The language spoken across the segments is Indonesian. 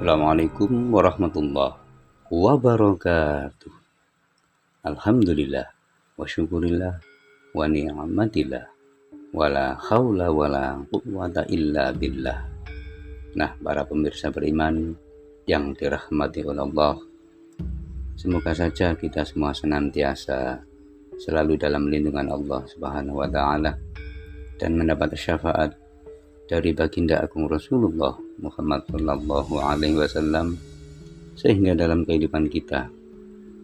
Assalamualaikum warahmatullahi wabarakatuh. Alhamdulillah wa syukurillah wa ni'matillah wala haula wala quwwata illa billah. Nah, para pemirsa beriman yang dirahmati oleh Allah, semoga saja kita semua senantiasa selalu dalam lindungan Allah Subhanahu wa taala dan mendapat syafaat dari baginda agung Rasulullah Muhammad sallallahu alaihi wasallam, sehingga dalam kehidupan kita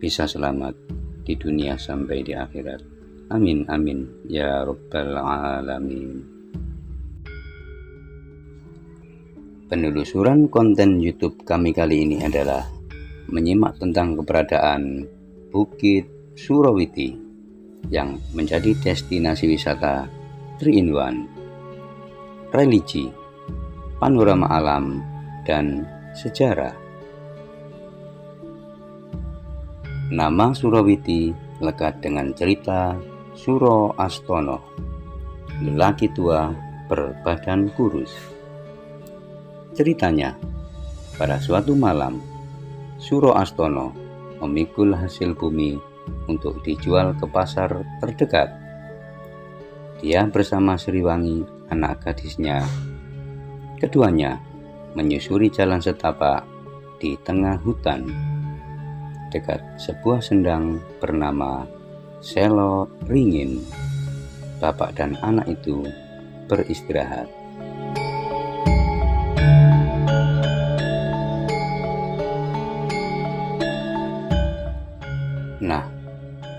bisa selamat di dunia sampai di akhirat. Amin amin ya rabbal alamin. Penelusuran konten YouTube kami kali ini adalah menyimak tentang keberadaan Bukit Surawiti yang menjadi destinasi wisata 3-in-1, religi, panorama alam, dan sejarah. Nama Surawiti lekat dengan cerita Suro Astono, lelaki tua berbadan kurus. Ceritanya, pada suatu malam, Suro Astono memikul hasil bumi untuk dijual ke pasar terdekat. Dia bersama Sriwangi, anak gadisnya. Keduanya menyusuri jalan setapak di tengah hutan dekat sebuah sendang bernama Selo Ringin. Bapak dan anak itu beristirahat. Nah,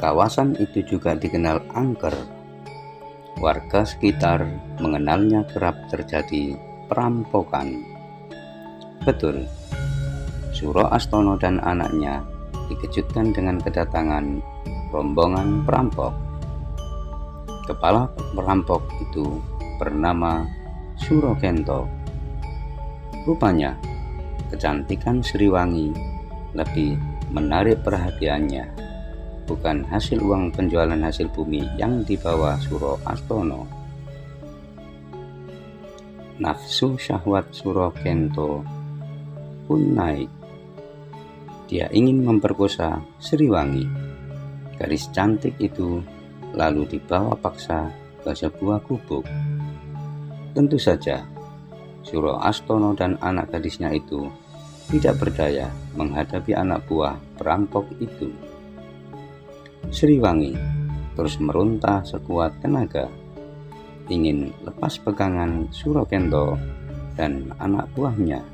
kawasan itu juga dikenal angker. Warga sekitar mengenalnya kerap terjadi perampokan. Betul, Suro Astono dan anaknya dikejutkan dengan kedatangan rombongan perampok. Kepala perampok itu bernama Suro Kento. Rupanya, kecantikan Sriwangi lebih menarik perhatiannya, bukan hasil uang penjualan hasil bumi yang dibawa Suro Astono. Nafsu syahwat Suro Kento pun naik. Dia ingin memperkosa Sriwangi. Gadis cantik itu lalu dibawa paksa ke sebuah gubuk. Tentu saja, Suro Astono dan anak gadisnya itu tidak berdaya menghadapi anak buah perampok itu. Sriwangi terus meronta sekuat tenaga, ingin lepas pegangan Suro Kento dan anak buahnya.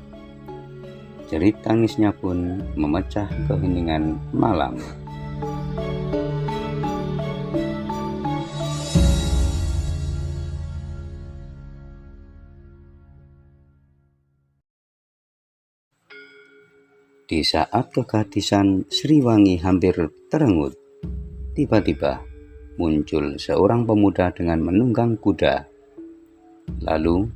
Jerit tangisnya pun memecah keheningan malam. Di saat kegadisan Sriwangi hampir terenggut, tiba-tiba muncul seorang pemuda dengan menunggang kuda. Lalu,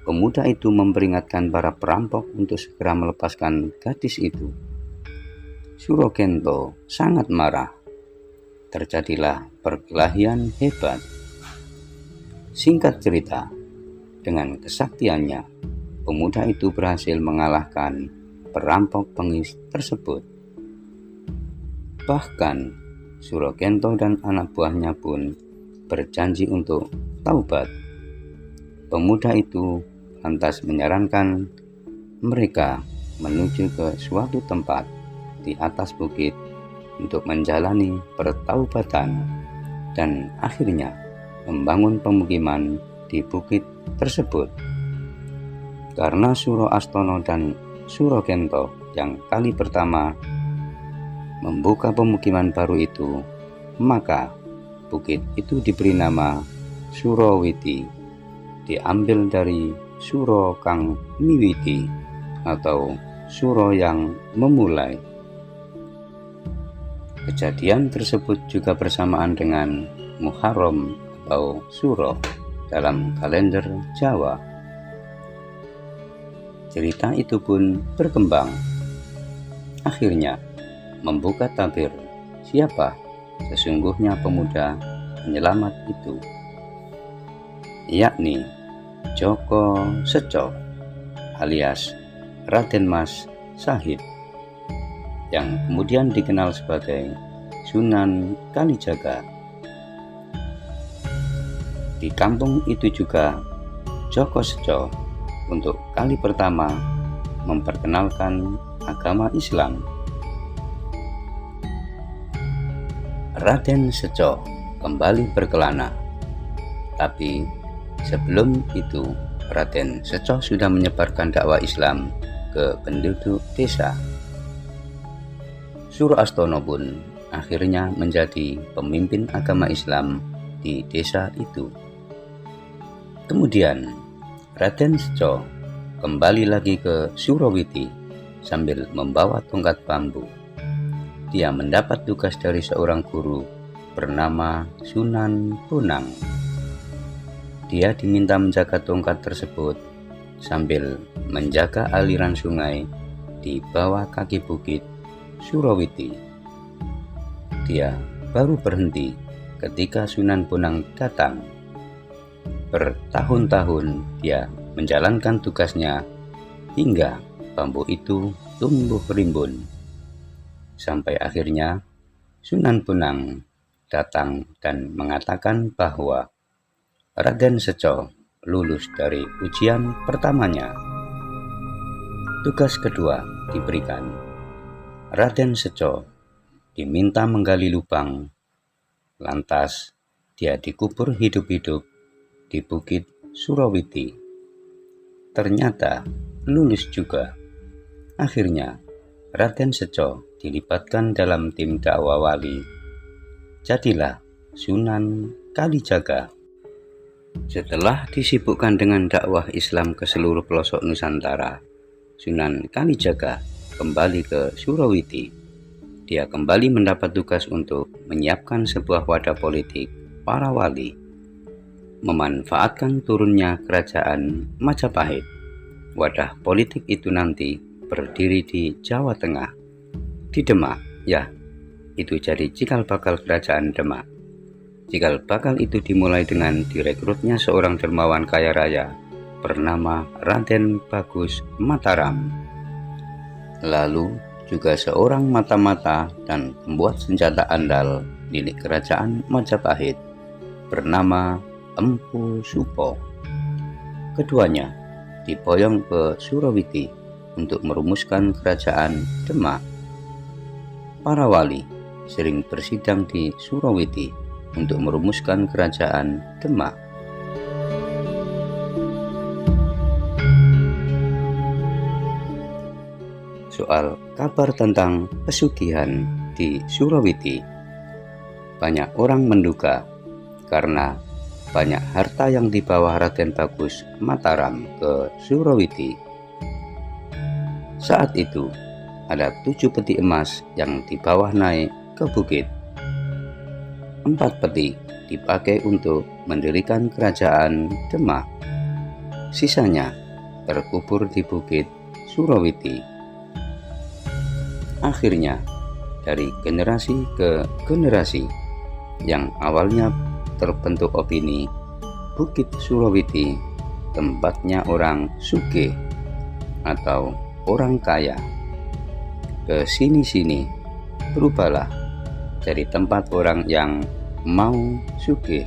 pemuda itu memperingatkan para perampok untuk segera melepaskan gadis itu. Suro Kento sangat marah. Terjadilah perkelahian hebat. Singkat cerita, dengan kesaktiannya, pemuda itu berhasil mengalahkan perampok bengis tersebut. Bahkan, Suro Kento dan anak buahnya pun berjanji untuk taubat. Pemuda itu lantas menyarankan mereka menuju ke suatu tempat di atas bukit untuk menjalani pertaubatan dan akhirnya membangun pemukiman di bukit tersebut. Karena Suro Astono dan Suro Kento yang kali pertama membuka pemukiman baru itu, maka bukit itu diberi nama Surawiti, diambil dari Suro kang miwiti atau Suro yang memulai. Kejadian tersebut juga bersamaan dengan Muharram atau Suro dalam kalender Jawa. Cerita itu pun berkembang. Akhirnya membuka tabir siapa sesungguhnya pemuda penyelamat itu, yakni Joko Seco alias Raden Mas Sahid yang kemudian dikenal sebagai Sunan Kalijaga. Di kampung itu juga Joko Seco untuk kali pertama memperkenalkan agama Islam. Raden Seco kembali berkelana, tapi sebelum itu Raden Seco sudah menyebarkan dakwah Islam ke penduduk desa. Surastono pun akhirnya menjadi pemimpin agama Islam di desa itu. Kemudian Raden Seco kembali lagi ke Surawiti sambil membawa tongkat bambu. Dia mendapat tugas dari seorang guru bernama Sunan Bonang. Dia diminta menjaga tongkat tersebut sambil menjaga aliran sungai di bawah kaki bukit Surawiti. Dia baru berhenti ketika Sunan Bonang datang. Bertahun-tahun dia menjalankan tugasnya hingga bambu itu tumbuh rimbun. Sampai akhirnya Sunan Bonang datang dan mengatakan bahwa Raden Seco lulus dari ujian pertamanya. Tugas kedua diberikan. Raden Seco diminta menggali lubang, lantas dia dikubur hidup-hidup di Bukit Surawiti. Ternyata lulus juga. Akhirnya Raden Seco dilibatkan dalam tim dakwah wali. Jadilah Sunan Kalijaga. Setelah disibukkan dengan dakwah Islam ke seluruh pelosok Nusantara, Sunan Kalijaga kembali ke Surawiti. Dia kembali mendapat tugas untuk menyiapkan sebuah wadah politik para wali, memanfaatkan turunnya kerajaan Majapahit. Wadah politik itu nanti berdiri di Jawa Tengah, di Demak, ya, itu jadi cikal bakal kerajaan Demak. Cikal bakal itu dimulai dengan direkrutnya seorang dermawan kaya raya bernama Raden Bagus Mataram. Lalu juga seorang mata-mata dan pembuat senjata andal milik kerajaan Majapahit bernama Empu Supo. Keduanya diboyong ke Surawiti untuk merumuskan kerajaan Demak. Para wali sering bersidang di Surawiti untuk merumuskan kerajaan Demak. Soal kabar tentang pesugihan di Surawiti, banyak orang menduga karena banyak harta yang dibawa Raden Bagus Mataram ke Surawiti. Saat itu ada 7 peti emas yang dibawa naik ke bukit. 4 peti dipakai untuk mendirikan kerajaan Demak. Sisanya terkubur di bukit Surawiti. Akhirnya dari generasi ke generasi yang awalnya terbentuk opini Bukit Surawiti tempatnya orang sugih atau orang kaya, ke sini-sini berubahlah jadi tempat orang yang mau sugih.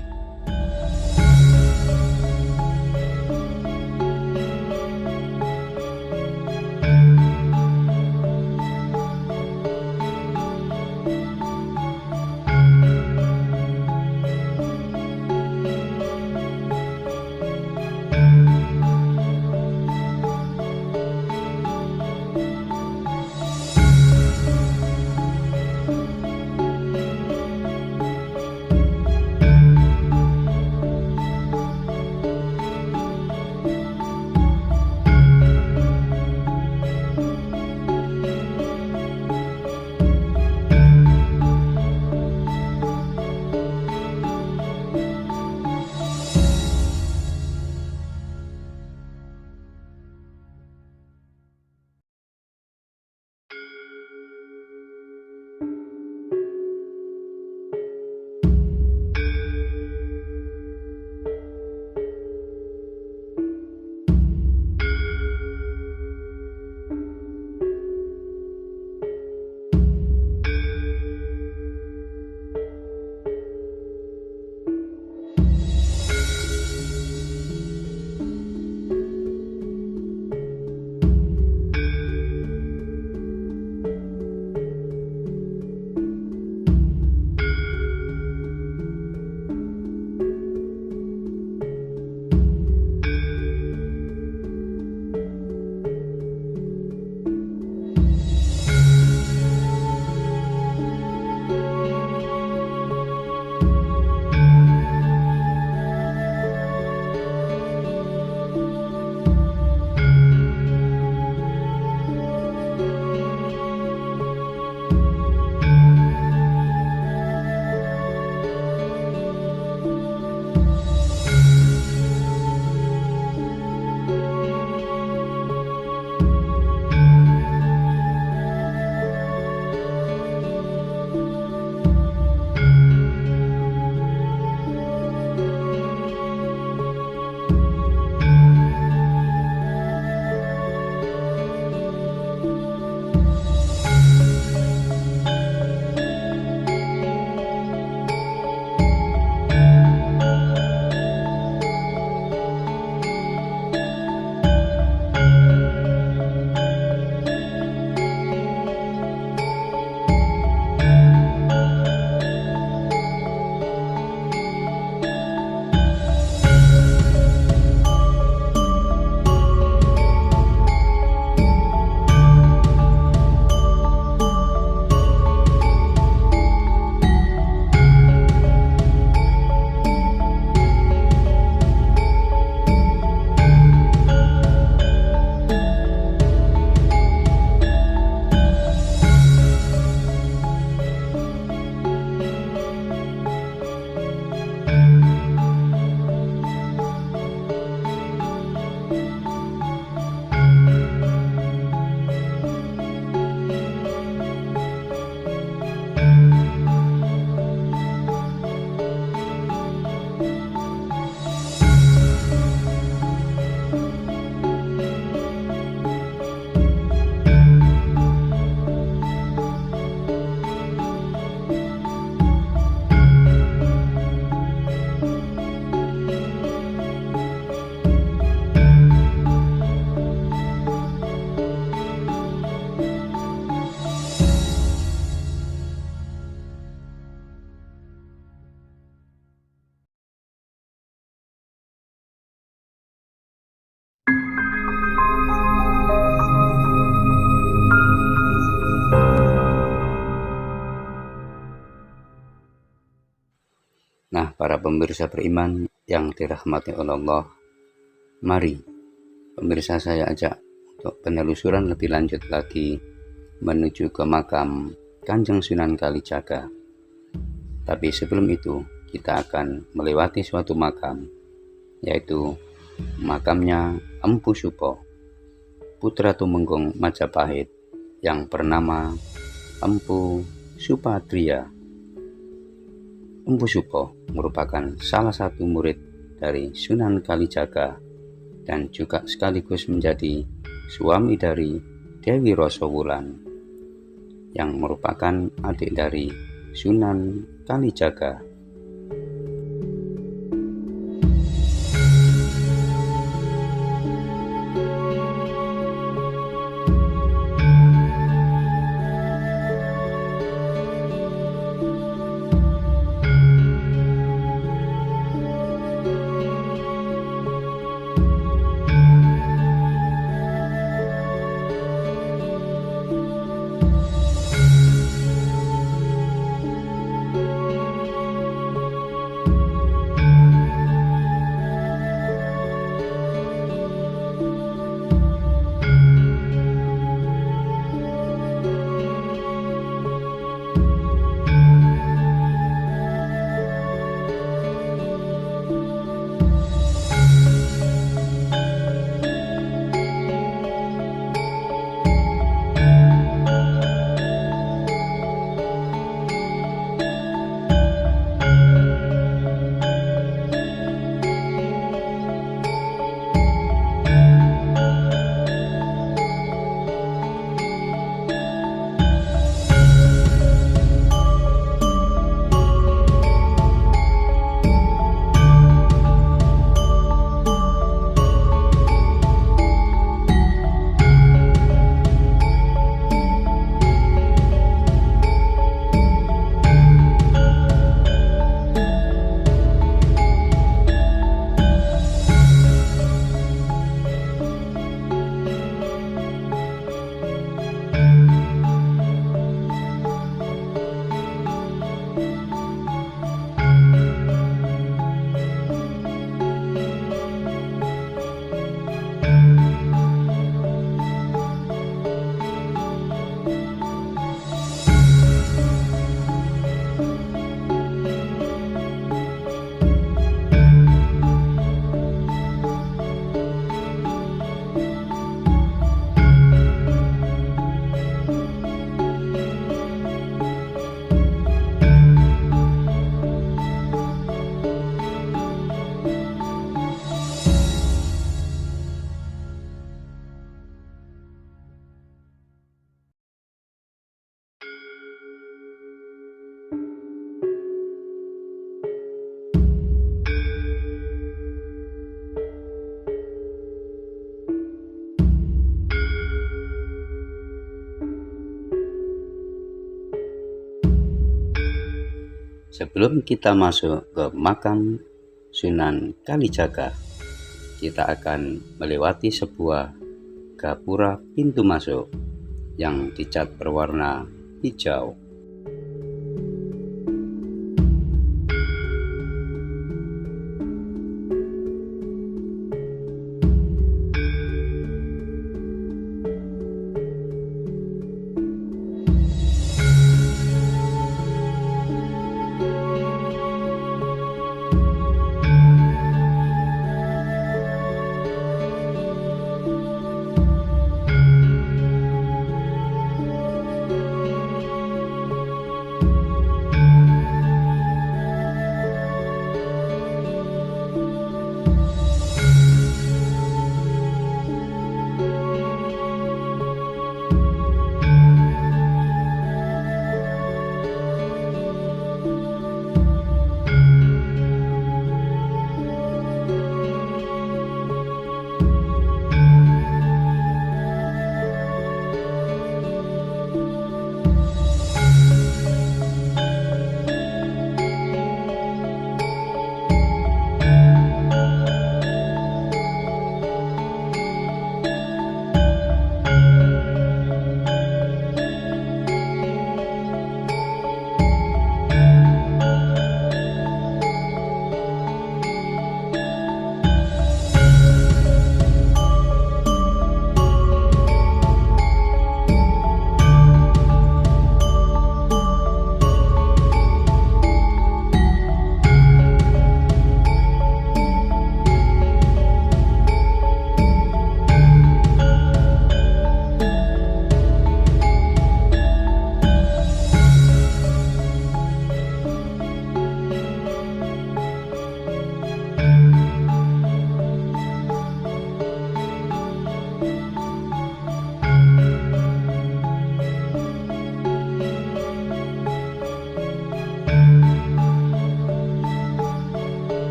Para pemirsa beriman yang dirahmati oleh Allah, mari pemirsa saya ajak untuk penelusuran lebih lanjut lagi menuju ke makam Kanjeng Sunan Kalijaga. Tapi sebelum itu, kita akan melewati suatu makam, yaitu makamnya Empu Supo, putra Tumenggung Majapahit yang bernama Empu Supatria. Empu Supo merupakan salah satu murid dari Sunan Kalijaga dan juga sekaligus menjadi suami dari Dewi Rosowulan yang merupakan adik dari Sunan Kalijaga. Sebelum kita masuk ke makam Sunan Kalijaga, kita akan melewati sebuah gapura pintu masuk yang dicat berwarna hijau.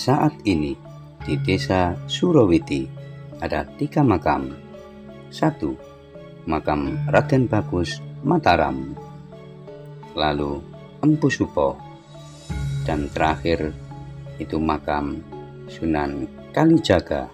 saat ini di Desa Surawiti ada 3 makam. 1. Makam Raden Bagus Mataram, lalu Empu Supo, dan terakhir itu makam Sunan Kalijaga.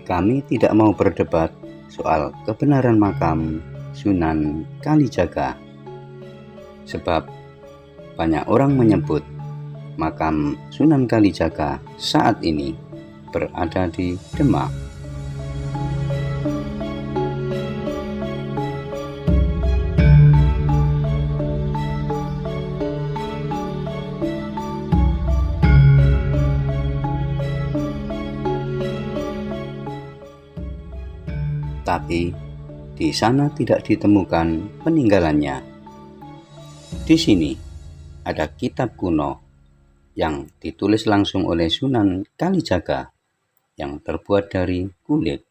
Kami tidak mau berdebat soal kebenaran makam Sunan Kalijaga, sebab banyak orang menyebut makam Sunan Kalijaga saat ini berada di Demak. Tapi di sana tidak ditemukan peninggalannya. Di sini ada kitab kuno yang ditulis langsung oleh Sunan Kalijaga yang terbuat dari kulit.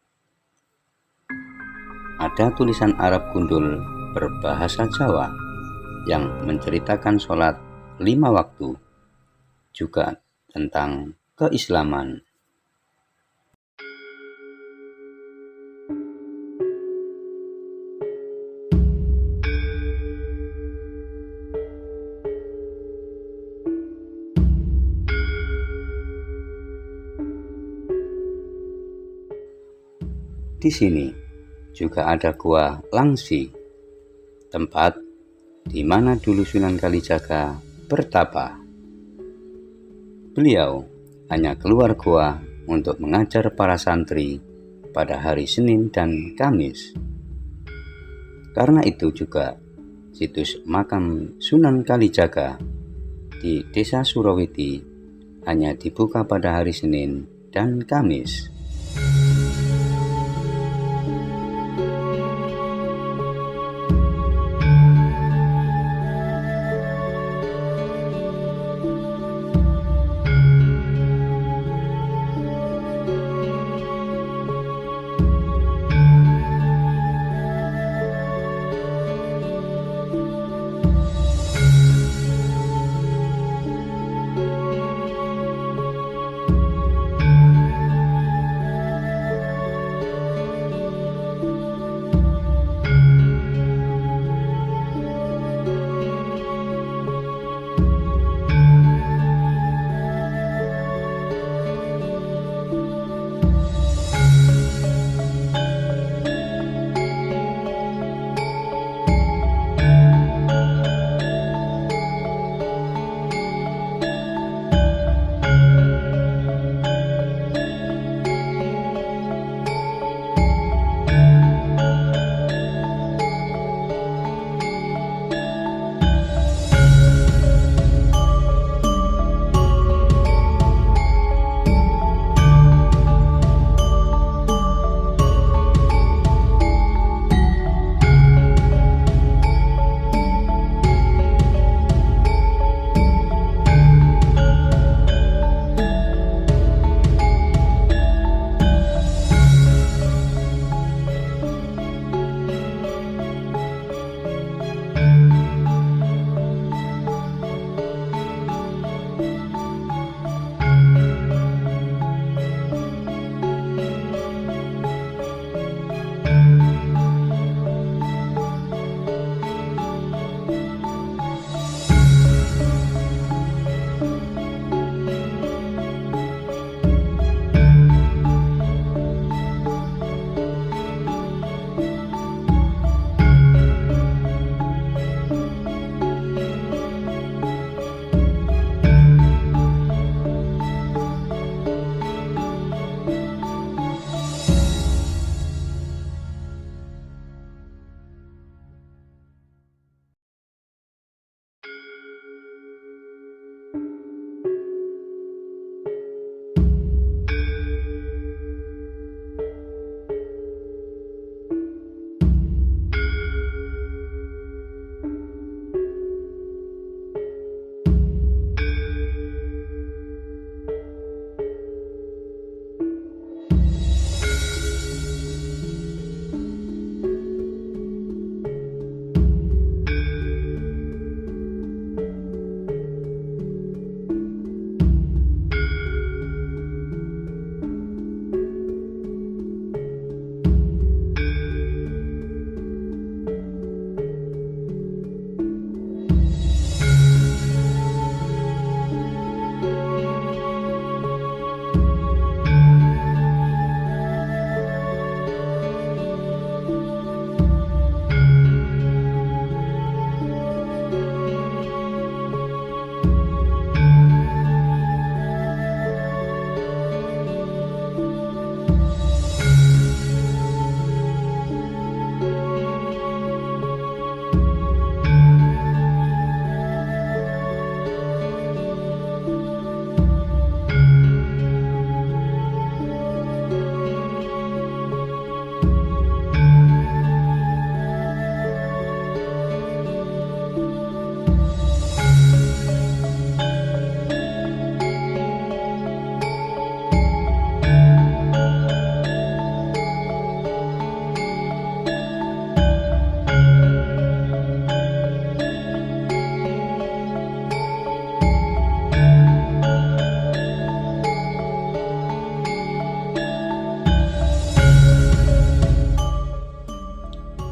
Ada tulisan Arab gundul berbahasa Jawa yang menceritakan sholat 5 waktu, juga tentang keislaman. Di sini juga ada Gua Langsi, tempat di mana dulu Sunan Kalijaga bertapa. Beliau hanya keluar gua untuk mengajar para santri pada hari Senin dan Kamis. Karena itu juga situs makam Sunan Kalijaga di Desa Surawiti hanya dibuka pada hari Senin dan Kamis.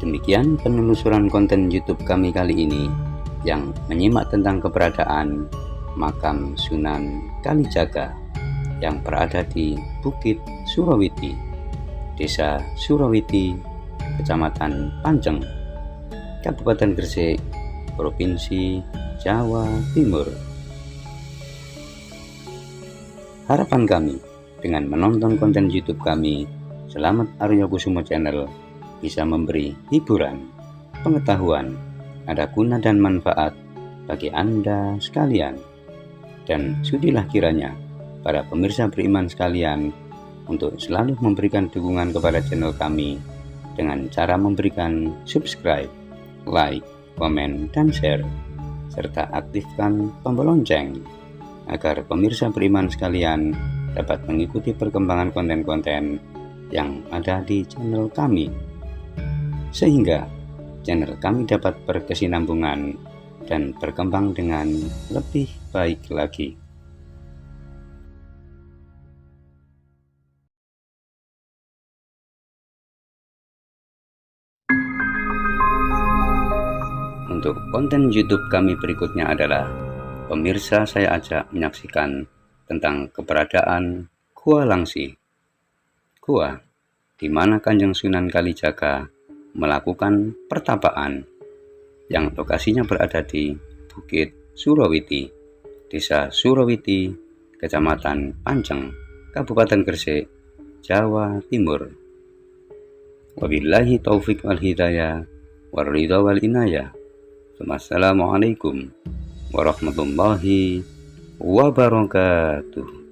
Demikian penelusuran konten YouTube kami kali ini yang menyimak tentang keberadaan makam Sunan Kalijaga yang berada di Bukit Surawiti, Desa Surawiti, Kecamatan Panceng, Kabupaten Gresik, Provinsi Jawa Timur. Harapan kami dengan menonton konten YouTube kami Selamat Aryo Kusumo Channel bisa memberi hiburan, pengetahuan, ada guna dan manfaat bagi Anda sekalian. Dan sudilah kiranya para pemirsa beriman sekalian untuk selalu memberikan dukungan kepada channel kami dengan cara memberikan subscribe, like, komen, dan share, serta aktifkan tombol lonceng agar pemirsa beriman sekalian dapat mengikuti perkembangan konten-konten yang ada di channel kami, sehingga channel kami dapat berkesinambungan dan berkembang dengan lebih baik lagi. Untuk konten YouTube kami berikutnya adalah pemirsa saya ajak menyaksikan tentang keberadaan Gua Langsi. Gua di mana Kanjeng Sunan Kalijaga melakukan pertapaan yang lokasinya berada di Bukit Surawiti, Desa Surawiti, Kecamatan Panceng, Kabupaten Gresik, Jawa Timur. Wabillahi taufik wal hidayah wal ridha wal inayah. Wassalamualaikum warahmatullahi wabarakatuh.